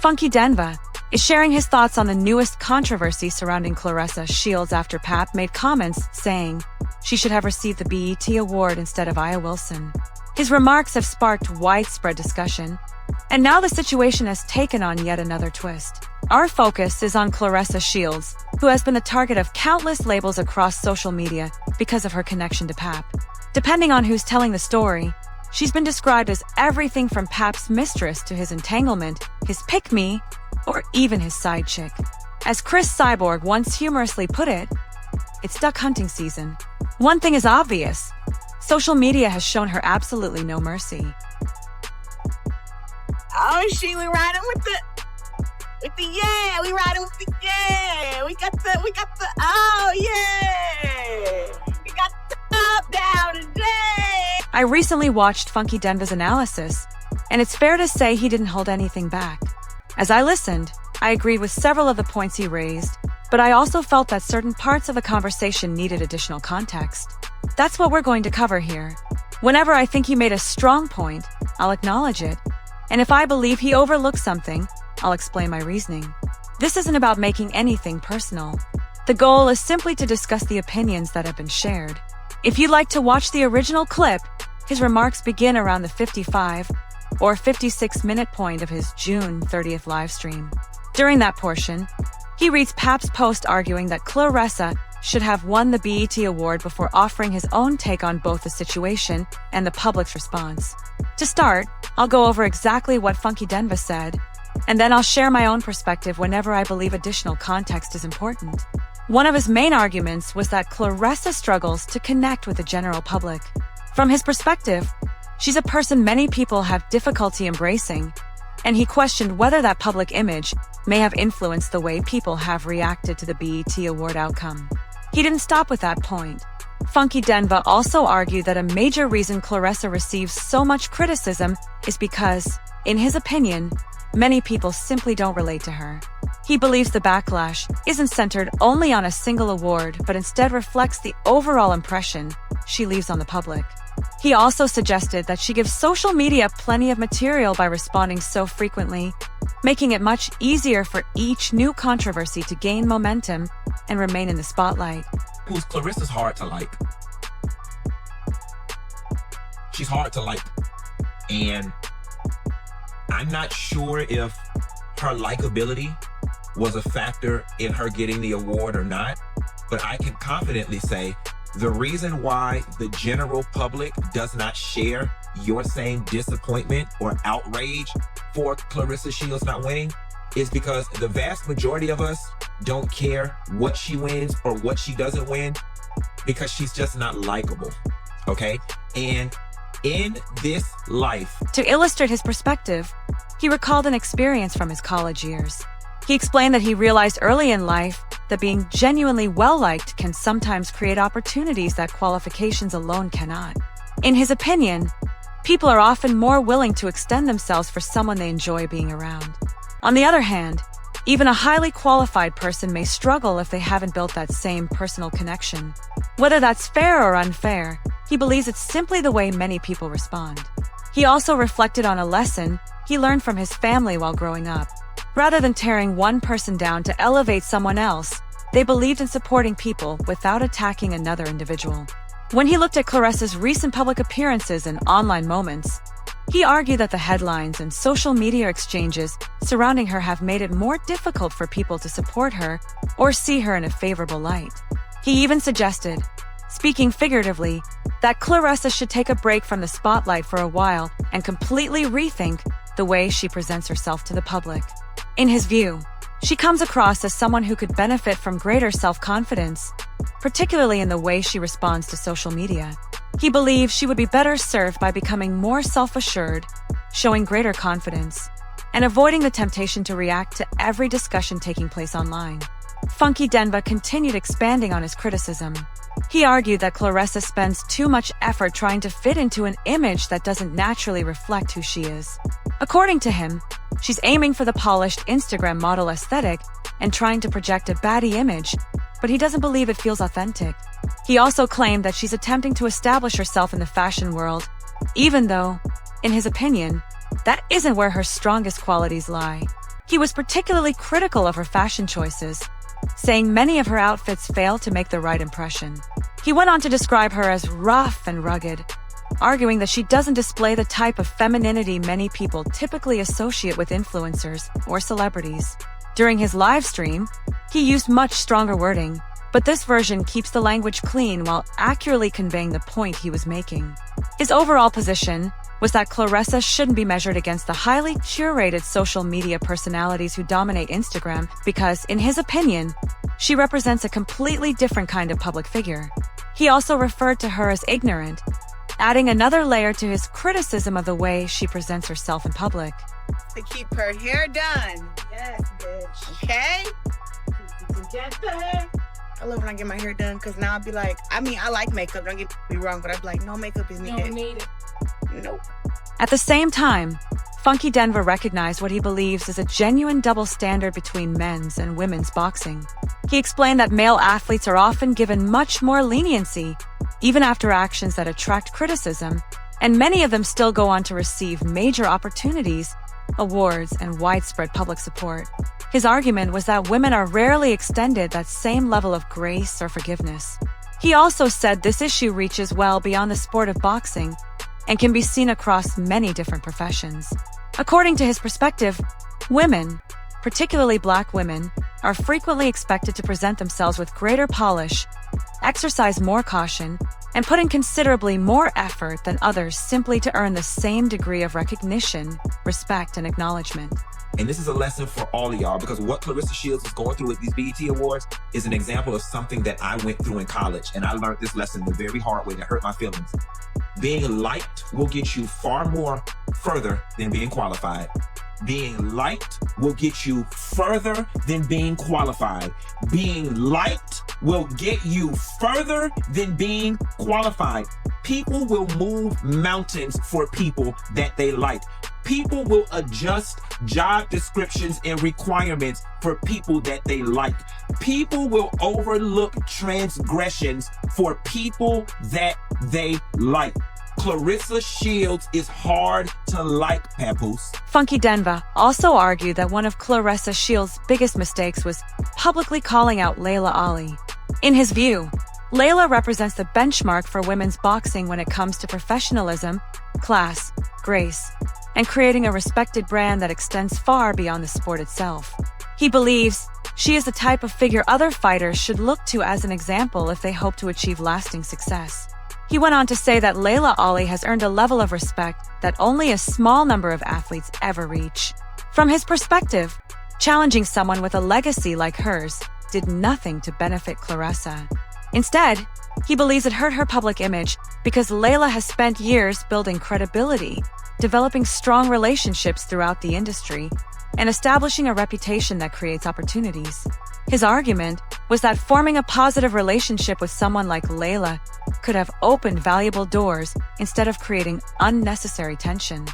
Funky Dineva is sharing his thoughts on the newest controversy surrounding Claressa Shields after Pap made comments saying she should have received the BET award instead of Aya Wilson. His remarks have sparked widespread discussion, and now the situation has taken on yet another twist. Our focus is on Claressa Shields, who has been the target of countless labels across social media because of her connection to Pap. Depending on who's telling the story, she's been described as everything from Pap's mistress to his entanglement, his pick-me, or even his side chick. As Chris Cyborg once humorously put it, it's duck hunting season. One thing is obvious: social media has shown her absolutely no mercy. Oh, we riding with the yeah, we riding with the yeah. We got the oh yeah. We got the top down today. I recently watched Funky Dineva's analysis, and it's fair to say he didn't hold anything back. As I listened, I agreed with several of the points he raised, but I also felt that certain parts of the conversation needed additional context. That's what we're going to cover here. Whenever I think he made a strong point, I'll acknowledge it. And if I believe he overlooked something, I'll explain my reasoning. This isn't about making anything personal. The goal is simply to discuss the opinions that have been shared. If you'd like to watch the original clip, his remarks begin around the 55 or 56-minute point of his June 30th livestream. During that portion, he reads Pap's post arguing that Claressa should have won the BET award before offering his own take on both the situation and the public's response. To start, I'll go over exactly what Funky Dineva said, and then I'll share my own perspective whenever I believe additional context is important. One of his main arguments was that Claressa struggles to connect with the general public. From his perspective, she's a person many people have difficulty embracing, and he questioned whether that public image may have influenced the way people have reacted to the BET award outcome. He didn't stop with that point. Funky Dineva also argued that a major reason Claressa receives so much criticism is because, in his opinion, many people simply don't relate to her. He believes the backlash isn't centered only on a single award, but instead reflects the overall impression she leaves on the public. He also suggested that she gives social media plenty of material by responding so frequently, making it much easier for each new controversy to gain momentum and remain in the spotlight. Clarissa's hard to like. She's hard to like. And I'm not sure if her likability was a factor in her getting the award or not, but I can confidently say the reason why the general public does not share your same disappointment or outrage for Claressa Shields not winning is because the vast majority of us don't care what she wins or what she doesn't win because she's just not likable, okay? And in this life... To illustrate his perspective, he recalled an experience from his college years. He explained that he realized early in life that being genuinely well-liked can sometimes create opportunities that qualifications alone cannot. In his opinion, people are often more willing to extend themselves for someone they enjoy being around. On the other hand, even a highly qualified person may struggle if they haven't built that same personal connection. Whether that's fair or unfair, he believes it's simply the way many people respond. He also reflected on a lesson he learned from his family while growing up. Rather than tearing one person down to elevate someone else, they believed in supporting people without attacking another individual. When he looked at Claressa's recent public appearances and online moments, he argued that the headlines and social media exchanges surrounding her have made it more difficult for people to support her or see her in a favorable light. He even suggested, speaking figuratively, that Claressa should take a break from the spotlight for a while and completely rethink the way she presents herself to the public. In his view, she comes across as someone who could benefit from greater self-confidence, particularly in the way she responds to social media. He believes she would be better served by becoming more self-assured, showing greater confidence, and avoiding the temptation to react to every discussion taking place online. Funky Dineva continued expanding on his criticism. He argued that Claressa spends too much effort trying to fit into an image that doesn't naturally reflect who she is. According to him, she's aiming for the polished Instagram model aesthetic and trying to project a baddie image, but he doesn't believe it feels authentic. He also claimed that she's attempting to establish herself in the fashion world, even though, in his opinion, that isn't where her strongest qualities lie. He was particularly critical of her fashion choices, saying many of her outfits fail to make the right impression. He went on to describe her as rough and rugged, arguing that she doesn't display the type of femininity many people typically associate with influencers or celebrities. During his live stream, he used much stronger wording, but this version keeps the language clean while accurately conveying the point he was making. His overall position was that Claressa shouldn't be measured against the highly curated social media personalities who dominate Instagram because, in his opinion, she represents a completely different kind of public figure. He also referred to her as ignorant, adding another layer to his criticism of the way she presents herself in public. To keep her hair done. Yes, bitch. Okay? I love when I get my hair done because now I'll be like, I like makeup, don't get me wrong, but I'll be like, no makeup is needed. You don't need it. Nope. At the same time, Funky Dineva recognized what he believes is a genuine double standard between men's and women's boxing. He explained that male athletes are often given much more leniency, even after actions that attract criticism, and many of them still go on to receive major opportunities, awards, and widespread public support. His argument was that women are rarely extended that same level of grace or forgiveness. He also said this issue reaches well beyond the sport of boxing and can be seen across many different professions. According to his perspective, women, particularly Black women, are frequently expected to present themselves with greater polish, exercise more caution, and put in considerably more effort than others simply to earn the same degree of recognition, respect, and acknowledgement. And this is a lesson for all of y'all, because what Claressa Shields is going through with these BET Awards is an example of something that I went through in college. And I learned this lesson the very hard way that hurt my feelings. Being liked will get you far more further than being qualified. Being liked will get you further than being qualified. Being liked will get you further than being qualified. People will move mountains for people that they like. People will adjust job descriptions and requirements for people that they like. People will overlook transgressions for people that they like. Claressa Shields is hard to like, Papoose. Funky Dineva also argued that one of Claressa Shields' biggest mistakes was publicly calling out Laila Ali. In his view, Laila represents the benchmark for women's boxing when it comes to professionalism, class, grace, and creating a respected brand that extends far beyond the sport itself. He believes she is the type of figure other fighters should look to as an example if they hope to achieve lasting success. He went on to say that Laila Ali has earned a level of respect that only a small number of athletes ever reach. From his perspective, challenging someone with a legacy like hers did nothing to benefit Claressa. Instead, he believes it hurt her public image because Laila has spent years building credibility, developing strong relationships throughout the industry, and establishing a reputation that creates opportunities. His argument was that forming a positive relationship with someone like Laila could have opened valuable doors instead of creating unnecessary tension.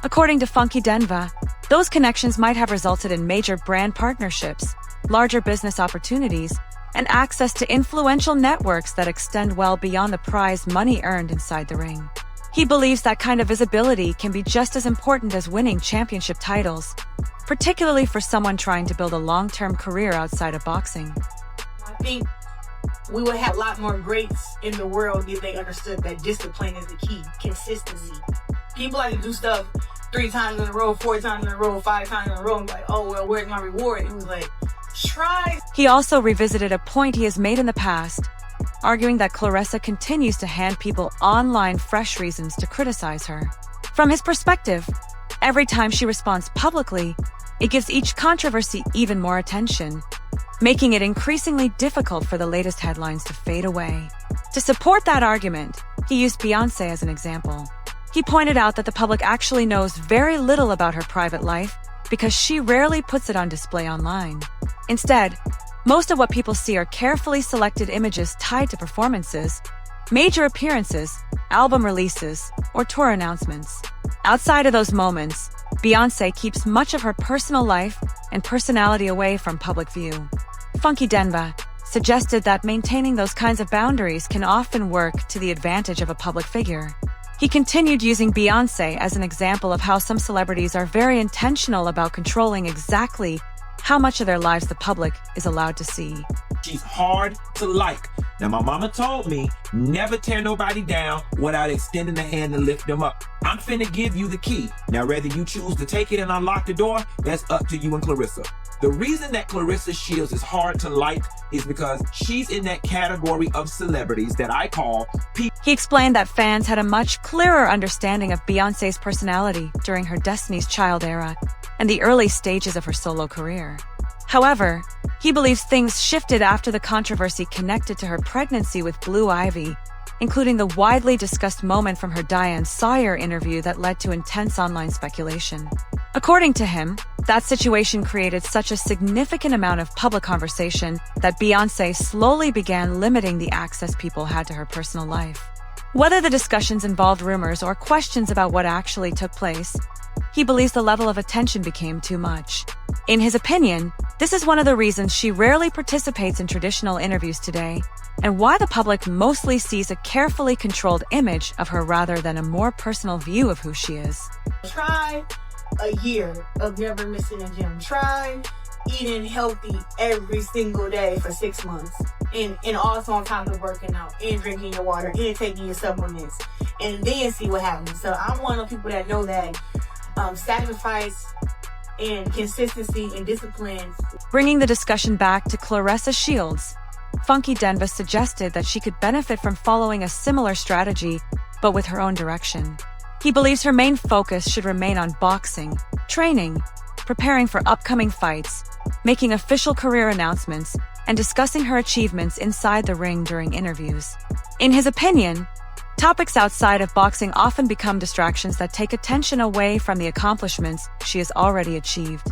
According to Funky Dineva, those connections might have resulted in major brand partnerships, larger business opportunities, and access to influential networks that extend well beyond the prize money earned inside the ring. He believes that kind of visibility can be just as important as winning championship titles, particularly for someone trying to build a long-term career outside of boxing. I think we would have a lot more greats in the world if they understood that discipline is the key. Consistency. People like to do stuff 3 times in a row, 4 times in a row, 5 times in a row, and be like, oh, well, where's my reward? It was like, try. He also revisited a point he has made in the past, arguing that Claressa continues to hand people online fresh reasons to criticize her. From his perspective, every time she responds publicly, it gives each controversy even more attention, making it increasingly difficult for the latest headlines to fade away. To support that argument, he used Beyoncé as an example. He pointed out that the public actually knows very little about her private life because she rarely puts it on display online. Instead, most of what people see are carefully selected images tied to performances, major appearances, album releases, or tour announcements. Outside of those moments, Beyoncé keeps much of her personal life and personality away from public view. Funky Dineva suggested that maintaining those kinds of boundaries can often work to the advantage of a public figure. He continued using Beyoncé as an example of how some celebrities are very intentional about controlling exactly how much of their lives the public is allowed to see. She's hard to like. Now, my mama told me never tear nobody down without extending the hand to lift them up. I'm finna give you the key. Now, whether you choose to take it and unlock the door, that's up to you and Claressa. The reason that Claressa Shields is hard to like is because she's in that category of celebrities that I call people. He explained that fans had a much clearer understanding of Beyoncé's personality during her Destiny's Child era and the early stages of her solo career. However, he believes things shifted after the controversy connected to her pregnancy with Blue Ivy, including the widely discussed moment from her Diane Sawyer interview that led to intense online speculation. According to him, that situation created such a significant amount of public conversation that Beyoncé slowly began limiting the access people had to her personal life. Whether the discussions involved rumors or questions about what actually took place, he believes the level of attention became too much. In his opinion, this is one of the reasons she rarely participates in traditional interviews today, and why the public mostly sees a carefully controlled image of her rather than a more personal view of who she is. Try a year of never missing a gym. Try eating healthy every single day for 6 months. And also on top of working out and drinking your water and taking your supplements. And then see what happens. So I'm one of the people that know that sacrifice and consistency and discipline. Bringing the discussion back to Claressa Shields, Funky Dineva suggested that she could benefit from following a similar strategy, but with her own direction. He believes her main focus should remain on boxing, training, preparing for upcoming fights, making official career announcements, and discussing her achievements inside the ring during interviews. In his opinion, topics outside of boxing often become distractions that take attention away from the accomplishments she has already achieved.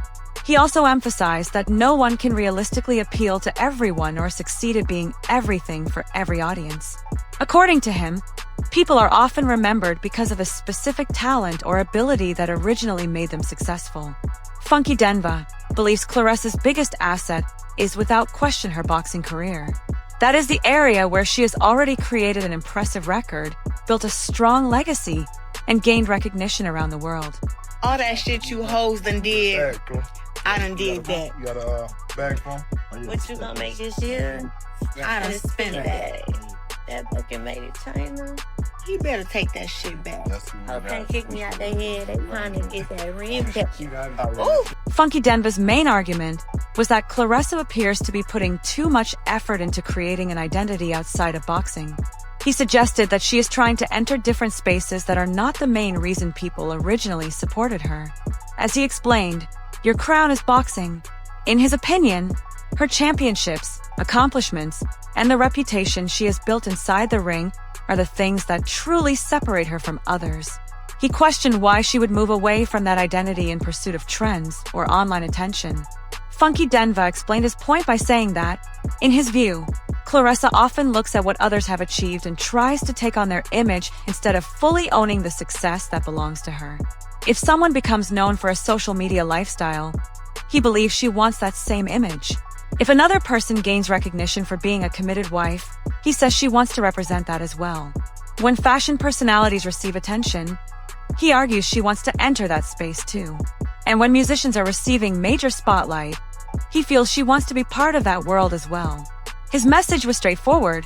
He also emphasized that no one can realistically appeal to everyone or succeed at being everything for every audience. According to him, people are often remembered because of a specific talent or ability that originally made them successful. Funky Dineva believes Claressa's biggest asset is without question her boxing career. That is the area where she has already created an impressive record, built a strong legacy, and gained recognition around the world. All that shit you hoes done did, I done did that. You got a bag phone? What you gonna make this year? I done spent that. That fucking made it China. You better take that shit back. Okay, kick me out their head. They trying to get that ring back. Ooh. Funky Dineva's main argument was that Claressa appears to be putting too much effort into creating an identity outside of boxing. He suggested that she is trying to enter different spaces that are not the main reason people originally supported her. As he explained, your crown is boxing. In his opinion, her championships, accomplishments, and the reputation she has built inside the ring are the things that truly separate her from others. He questioned why she would move away from that identity in pursuit of trends or online attention. Funky Dineva explained his point by saying that, in his view, Claressa often looks at what others have achieved and tries to take on their image instead of fully owning the success that belongs to her. If someone becomes known for a social media lifestyle, he believes she wants that same image. If another person gains recognition for being a committed wife, he says she wants to represent that as well. When fashion personalities receive attention, he argues she wants to enter that space too. And when musicians are receiving major spotlight, he feels she wants to be part of that world as well. His message was straightforward.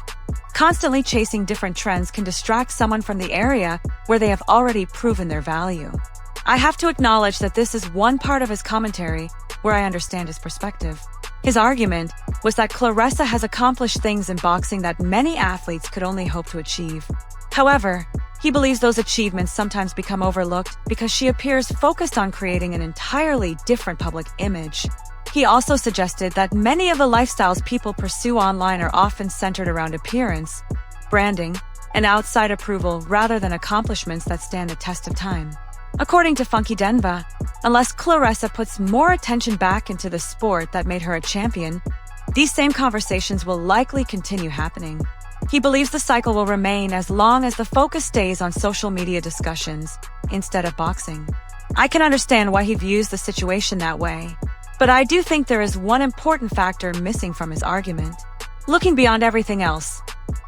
Constantly chasing different trends can distract someone from the area where they have already proven their value. I have to acknowledge that this is one part of his commentary where I understand his perspective. His argument was that Claressa has accomplished things in boxing that many athletes could only hope to achieve. However, he believes those achievements sometimes become overlooked because she appears focused on creating an entirely different public image. He also suggested that many of the lifestyles people pursue online are often centered around appearance, branding, and outside approval rather than accomplishments that stand the test of time. According to Funky Dineva, unless Claressa puts more attention back into the sport that made her a champion, these same conversations will likely continue happening. He believes the cycle will remain as long as the focus stays on social media discussions instead of boxing. I can understand why he views the situation that way, but I do think there is one important factor missing from his argument. Looking beyond everything else,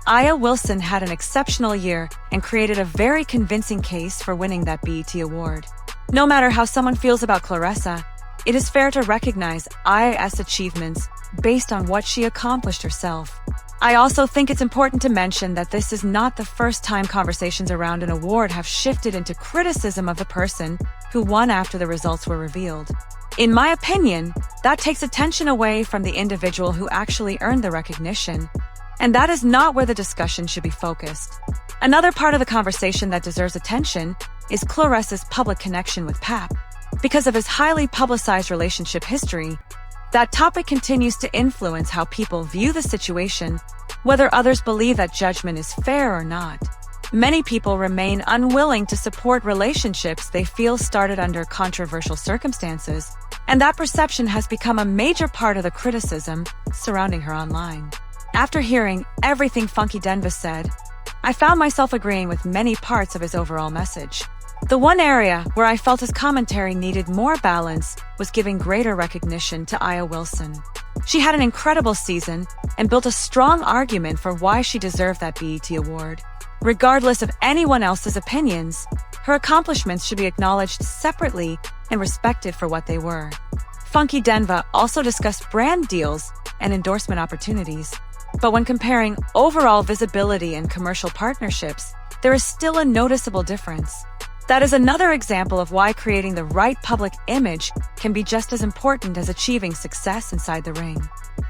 Aya Wilson had an exceptional year and created a very convincing case for winning that BET award. No matter how someone feels about Claressa, it is fair to recognize Aya's achievements based on what she accomplished herself. I also think it's important to mention that this is not the first time conversations around an award have shifted into criticism of the person who won after the results were revealed. In my opinion, that takes attention away from the individual who actually earned the recognition, and that is not where the discussion should be focused. Another part of the conversation that deserves attention is Claressa's public connection with Pap. Because of his highly publicized relationship history, that topic continues to influence how people view the situation, whether others believe that judgment is fair or not. Many people remain unwilling to support relationships they feel started under controversial circumstances, and that perception has become a major part of the criticism surrounding her online. After hearing everything Funky Dineva said, I found myself agreeing with many parts of his overall message. The one area where I felt his commentary needed more balance was giving greater recognition to Aya Wilson. She had an incredible season and built a strong argument for why she deserved that BET award. Regardless of anyone else's opinions, her accomplishments should be acknowledged separately and respected for what they were. Funky Dineva also discussed brand deals and endorsement opportunities. But when comparing overall visibility and commercial partnerships, there is still a noticeable difference. That is another example of why creating the right public image can be just as important as achieving success inside the ring.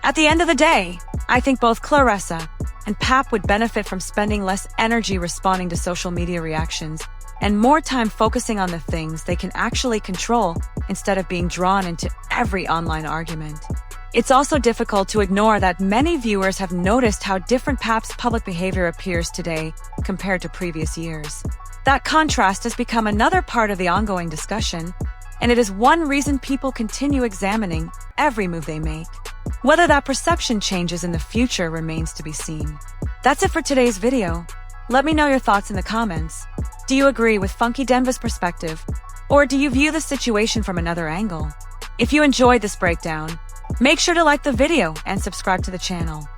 At the end of the day, I think both Claressa and Pap would benefit from spending less energy responding to social media reactions and more time focusing on the things they can actually control instead of being drawn into every online argument. It's also difficult to ignore that many viewers have noticed how different Pap's public behavior appears today compared to previous years. That contrast has become another part of the ongoing discussion, and it is one reason people continue examining every move they make. Whether that perception changes in the future remains to be seen. That's it for today's video. Let me know your thoughts in the comments. Do you agree with Funky Dineva's perspective, or do you view the situation from another angle? If you enjoyed this breakdown, make sure to like the video and subscribe to the channel.